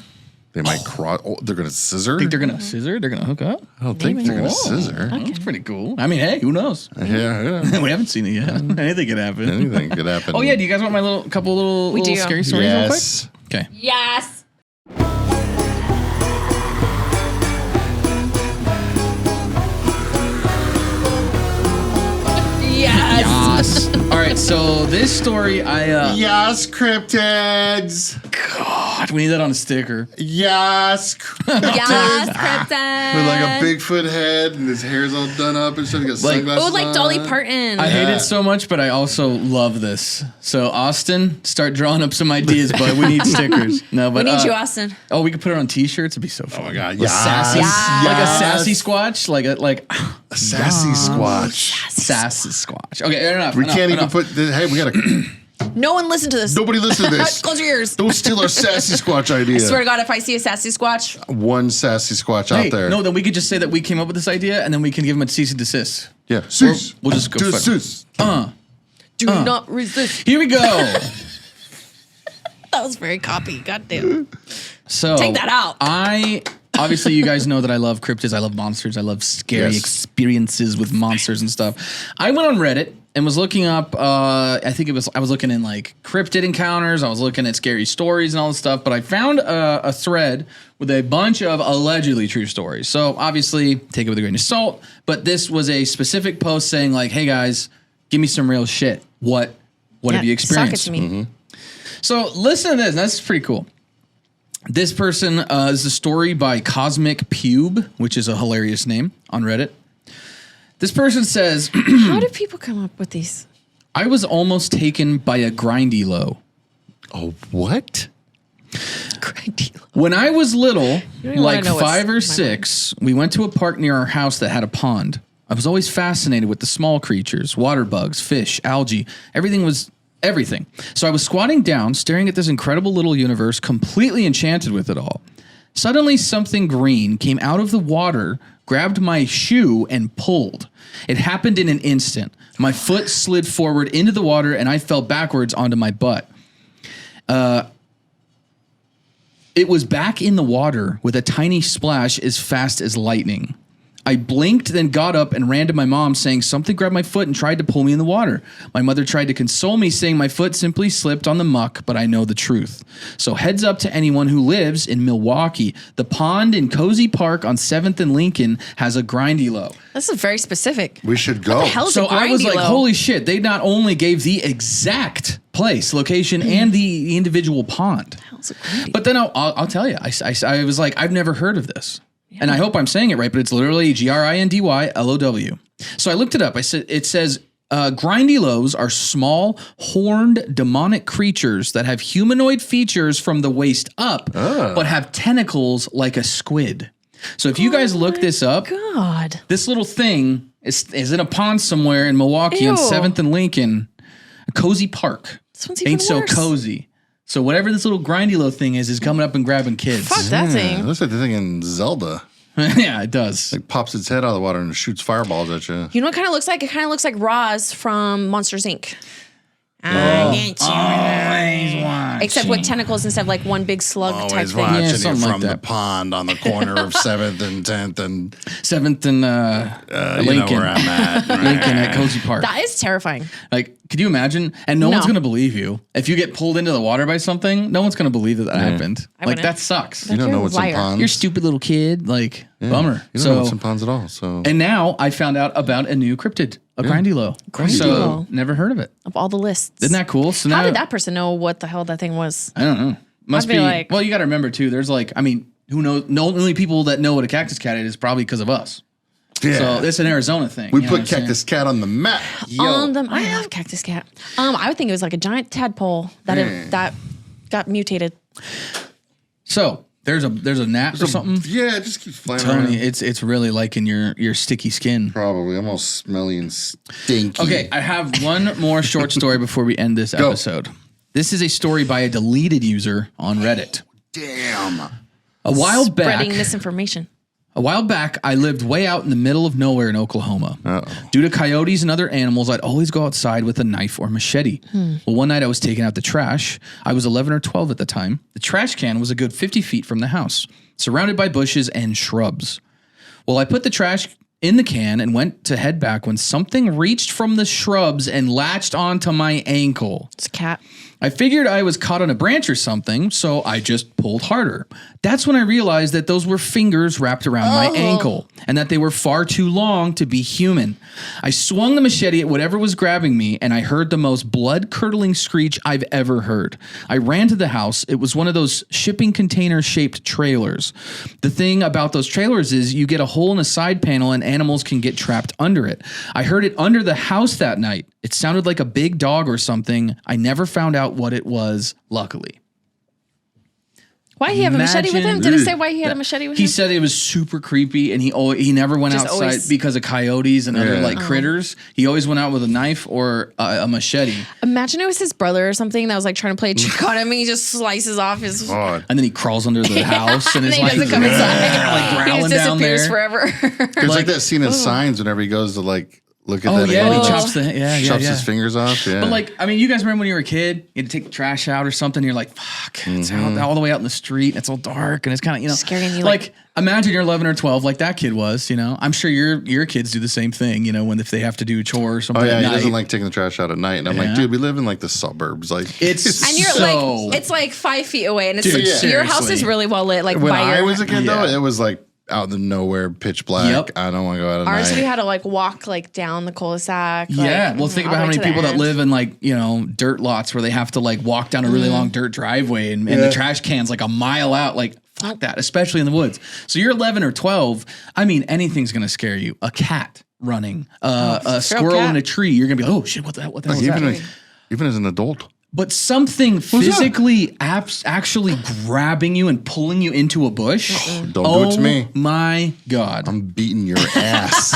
They might cross. Oh, they're going to scissor? Think they're gonna scissor? They're gonna hook up? I don't think they're going to Whoa. scissor. That's pretty cool. I mean, hey, who knows? Yeah. We haven't seen it yet. Anything could happen. Anything could happen. Oh yeah, do you guys want my couple little do. scary stories real quick? Yes. Okay. Yes. Yes. All right, so this story, Yes, cryptids. God, we need that on a sticker. Yes. Yes, Krypton. With like a Bigfoot head and his hair's all done up and stuff. He got sunglasses Oh, like Dolly on. Parton. I hate it so much, but I also love this. So Austin, start drawing up some ideas, but we need stickers. No, but we need you, Austin. Oh, we could put it on T-shirts. It'd be so fun. Oh my God. With sassy, Yes. like a sassy squatch, like A sassy squatch. sassy squatch. Okay, enough. We enough, can't even enough. put. Hey, we got to. No one listen to this. Nobody listen to this. Close your ears. Don't steal our Sassy Squatch idea. I swear to God, if I see a Sassy Squatch. One Sassy Squatch out there. No, then we could just say that we came up with this idea, and then we can give him a cease and desist. Yeah. We'll just go for it. Cease. Do not resist. Here we go. That was very copy. Goddamn. So Take that out. Obviously, you guys know that I love cryptids. I love monsters. I love scary experiences with monsters and stuff. I went on Reddit and was looking up. I was looking in like cryptid encounters. I was looking at scary stories and all this stuff. But I found a thread with a bunch of allegedly true stories. So obviously, take it with a grain of salt. But this was a specific post saying like, "Hey guys, give me some real shit. What have you experienced?" Suck it to me. So listen to this. That's pretty cool. This person is a story by Cosmic Pube, which is a hilarious name on Reddit. This person says, How do people come up with these? I was almost taken by a grindy low. Oh, what? Grindy low. When I was little, like know 5 or what's 6, we went to a park near our house that had a pond. I was always fascinated with the small creatures, water bugs, fish, algae. Everything. So I was squatting down, staring at this incredible little universe, completely enchanted with it all. Suddenly, something green came out of the water, grabbed my shoe, and pulled. It happened in an instant. My foot slid forward into the water, and I fell backwards onto my butt. It was back in the water with a tiny splash as fast as lightning. I blinked, then got up and ran to my mom saying something grabbed my foot and tried to pull me in the water. My mother tried to console me saying my foot simply slipped on the muck, but I know the truth. So heads up to anyone who lives in Milwaukee. The pond in Cozy Park on 7th and Lincoln has a grindy low. This is very specific. We should go. What the hell is So a grindy I was like, low? holy shit. They not only gave the exact place, location, and the individual pond. How's a grindy? But then I'll tell you, I was like, I've never heard of this. And I hope I'm saying it right, but it's literally GRINDYLOW. So I looked it up. It says grindy lows are small, horned, demonic creatures that have humanoid features from the waist up, but have tentacles like a squid. So if you guys look this up, God. this little thing is in a pond somewhere in Milwaukee on Ew. 7th and Lincoln, a Cozy Park. This one's even Ain't so worse. cozy. So whatever this little grindy low thing is coming up and grabbing kids. Fuck that It thing. looks like the thing in Zelda. Yeah, it does. Like pops its head out of the water and shoots fireballs at you. You know what it kind of looks like? It kind of looks like Roz from Monsters, Inc. Except with tentacles instead of like one big slug type Always thing. watching Yeah, it something from like the that. pond on the corner of 7th and 10th and 7th and you know Lincoln. where I'm at. Lincoln at Cozy Park. That is terrifying. Like, could you imagine? And no one's going to believe you. If you get pulled into the water by something, no one's going to believe that happened. Like, wouldn't. that sucks. You don't You're know a what's in liar. ponds. You're a stupid little kid. Like, bummer. You don't know what's in ponds at all. So And now I found out about a new cryptid, a grindy low. So low. never heard of it. Of all the lists. Isn't that cool? So How now did that person know what the hell that thing was? I don't know. Must I'd be like- well, you got to remember too. There's like, I mean, who knows? No, only people that know what a cactus cat is probably because of us. yeah. So it's an Arizona thing. we you know put what I'm saying? Cactus Cat on the map. I love Cactus Cat. I would think it was like a giant tadpole that got mutated. So there's a gnat or something. Yeah, it just keeps flying Tony, around. it's really liking your sticky skin. Probably almost smelly and stinky. Okay, I have one more short story before we end this episode. This is a story by a deleted user on Reddit. Damn. A while Spreading back, misinformation. I lived way out in the middle of nowhere in Oklahoma. Due to coyotes and other animals, I'd always go outside with a knife or machete. Well, one night I was taking out the trash. I was 11 or 12 at the time. The trash can was a good 50 feet from the house, surrounded by bushes and shrubs. Well, I put the trash in the can and went to head back when something reached from the shrubs and latched onto my ankle. It's a cat. I figured I was caught on a branch or something, so I just pulled harder. That's when I realized that those were fingers wrapped around my ankle and that they were far too long to be human. I swung the machete at whatever was grabbing me, and I heard the most blood-curdling screech I've ever heard. I ran to the house. It was one of those shipping container-shaped trailers. The thing about those trailers is you get a hole in a side panel and animals can get trapped under it. I heard it under the house that night. It sounded like a big dog or something. I never found out what it was, luckily. Why he have a machete with him? Did it say why he had a machete with him? He said it was super creepy, and he never went Just outside always- because of coyotes and other like critters. He always went out with a knife or a machete. Imagine it was his brother or something that was like trying to play a trick on him, and he just slices off his. God. And then he crawls under the house and And is he like, doesn't come inside. like He growling just down disappears there. forever. It's like that scene in Signs whenever he goes to like look at Oh that. yeah, and he animal, chops chops his fingers off. Yeah. But like, I mean, you guys remember when you were a kid, you had to take the trash out or something. You're like, fuck, it's out, all the way out in the street. And it's all dark and it's kind of, Scaring you, like imagine you're 11 or 12, like that kid was. I'm sure your kids do the same thing. If they have to do a chore or something. Oh yeah, at he night. doesn't like taking the trash out at night, and I'm like, dude, we live in like the suburbs. Like It's And you're so, like, it's like 5 feet away, and it's Dude, like your house is seriously. really well lit. Like when by I your, was a kid, though, Yeah. it was like out in the nowhere, pitch black. Yep. I don't want to go out at ours, night. we had to like walk like down the cul-de-sac. yeah. Like, Well, think all about the how way many to the people that end. live in like, dirt lots where they have to like walk down a really long dirt driveway and the trash can's like a mile out. Like, fuck that, especially in the woods. So you're 11 or 12. I mean, anything's going to scare you. A cat running, a squirrel cat. in a tree. You're going to be like, oh shit, what the hell is that? Even as an adult. But something physically actually grabbing you and pulling you into a bush. Don't do it to me. My God. I'm beating your ass.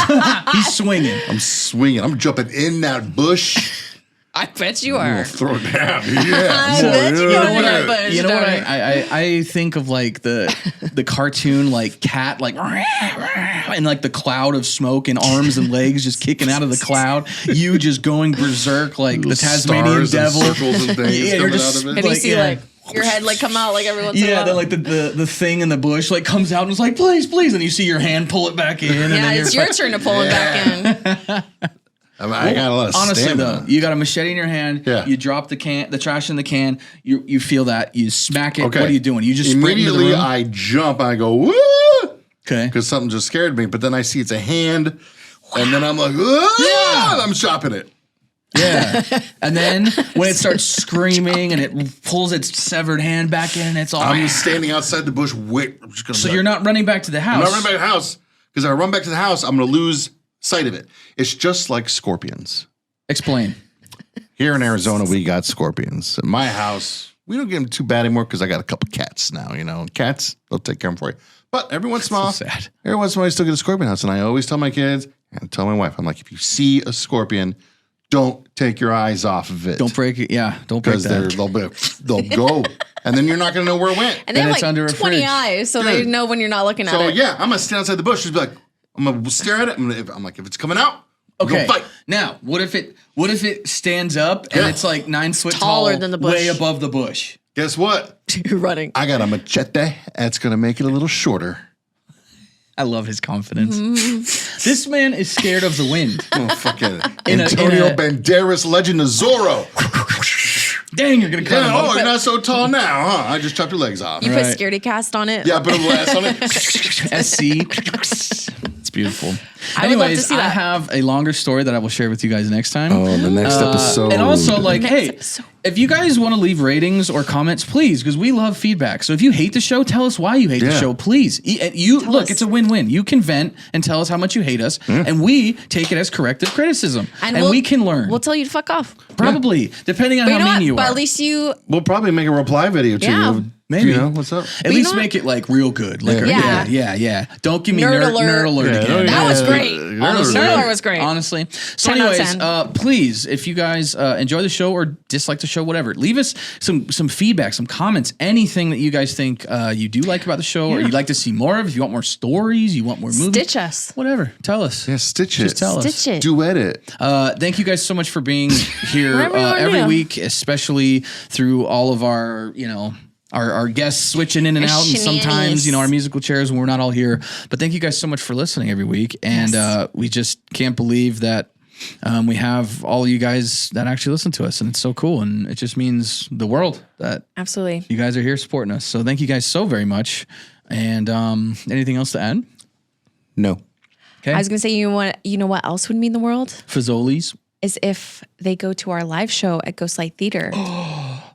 He's swinging. I'm swinging. I'm jumping in that bush. I bet you are. Throw it down. I Yeah. bet you You are. know what Yeah, but you know what darn. I think of like the cartoon like cat like and like the cloud of smoke and arms and legs just kicking out of the cloud. You just going berserk like the Tasmanian Stars devil. and circles and things Yeah, you're coming just- out of it. And you like, see yeah. like your head like come out like every once in a Yeah, while. then like the thing in the bush like comes out and it's like please, and you see your hand pull it back in. And yeah, then it's you're your turn to pull it back in. I mean, I got a lot of honestly stamina. though, you got a machete in your hand. Yeah. You drop the trash in the can. You feel that. You smack it. Okay. What are you doing? You just sprint into the Immediately room? I jump. I go, woo! Okay. Because something just scared me. But then I see it's a hand. And then I'm like, and I'm chopping it. Yeah. And then when it starts screaming and it pulls its severed hand back in, it's all. I'm standing outside the bush. Wait. I'm just gonna So you're not running back to the house. I'm not running back to the house. Because if I run back to the house, I'm going to lose sight of it. It's just like scorpions. Explain. Here in Arizona, we got scorpions. In my house, we don't get them too bad anymore because I got a couple cats now, Cats, they'll take care of them for you. But every once in a while, sad. every once in a while, I still get a scorpion house. And I always tell my kids and tell my wife, I'm like, if you see a scorpion, don't take your eyes off of it. Don't break it. Yeah. Don't break Because that. they'll go. And then you're not going to know where it went. And they have And it's like under a 20 fridge. eyes, so they know when you're not looking at So it. yeah, I'm going to stand outside the bush. Just be like, I'm going to stare at it. I'm like, if it's coming out, we're Okay. gonna fight. Now, what if it stands up and Yeah. it's like 9 foot taller tall, than the bush. way above the bush? Guess what? You're running. I got a machete. That's going to make it a little shorter. I love his confidence. This man is scared of the wind. Oh, fucking In a- Antonio in a- Banderas, Legend of Zorro. Dang, you're gonna cut him Yeah, oh, off. you're not so tall now, huh? I just chopped your legs off. You Right. put Scaredycast on it. Yeah, I put a glass on it. SC. It's beautiful. I would love to Anyways, see I that. have a longer story that I will share with you guys next time. Oh, the next episode. And also, like, Next hey, episode. if you guys want to leave ratings or comments, please, because we love feedback. So if you hate the show, tell us why you hate the Yeah. show, please. Look, us. it's a win-win. You can vent and tell us how much you hate us, and we take it as corrective criticism, and we'll- we can learn. We'll tell you to fuck off. Probably, depending on But how you know mean what? you But are. at least you. We'll probably make a reply video to Yeah. you. Maybe. What's up? At you least know what? make it like real good. Like, Yeah. yeah. Don't give me Nerd nerd alert. alert Yeah, again. That was great. Honestly, Nerd alert was great. Honestly. So, 10 out of anyways, 10. please, if you guys enjoy the show or dislike the show, whatever, leave us some feedback, some comments, anything that you guys think you do like about the show or you'd like to see more of. If you want more stories, you want more movies, Stitch us. whatever. Tell us. Yeah, stitch it. Just tell us. Stitch it. Duet it. Thank you guys so much for being here Whatever you wanna every do. week, especially through all of our, our guests switching in and out, and sometimes, our musical chairs when we're not all here. But thank you guys so much for listening every week. And we just can't believe that we have all you guys that actually listen to us. And it's so cool. And it just means the world that Absolutely. you guys are here supporting us. So thank you guys so very much. And anything else to add? No. Okay. I was gonna say, you know what else would mean the world Fazoli's. is if they go to our live show at Ghostlight Theater.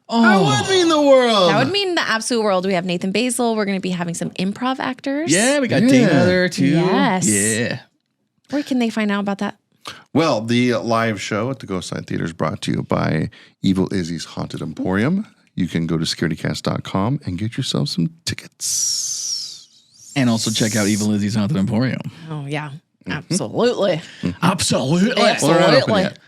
That would mean the world. That would mean the absolute world. We have Nathan Basil. We're going to be having some improv actors. Yeah, we got Yeah. Dana there too. Yes. Yeah. Where can they find out about that? Well, the live show at the Ghostlight Theater is brought to you by Evil Izzy's Haunted Emporium. you can go to scaredycast.com and get yourself some tickets. And also check out Evil Lizzie's Haunted Emporium. Oh, yeah. Absolutely. Absolutely. Well, they're not open yet.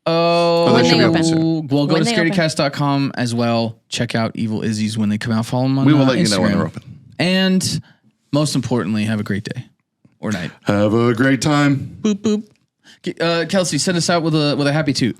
Oh, When they open. Well, go When to they open. scaredycast.com as well. Check out Evil Izzy's when they come out. Follow them on We will let Instagram. you know when they're open. And most importantly, have a great day or night. Have a great time. Boop, boop. Kelsey, send us out with a happy toot.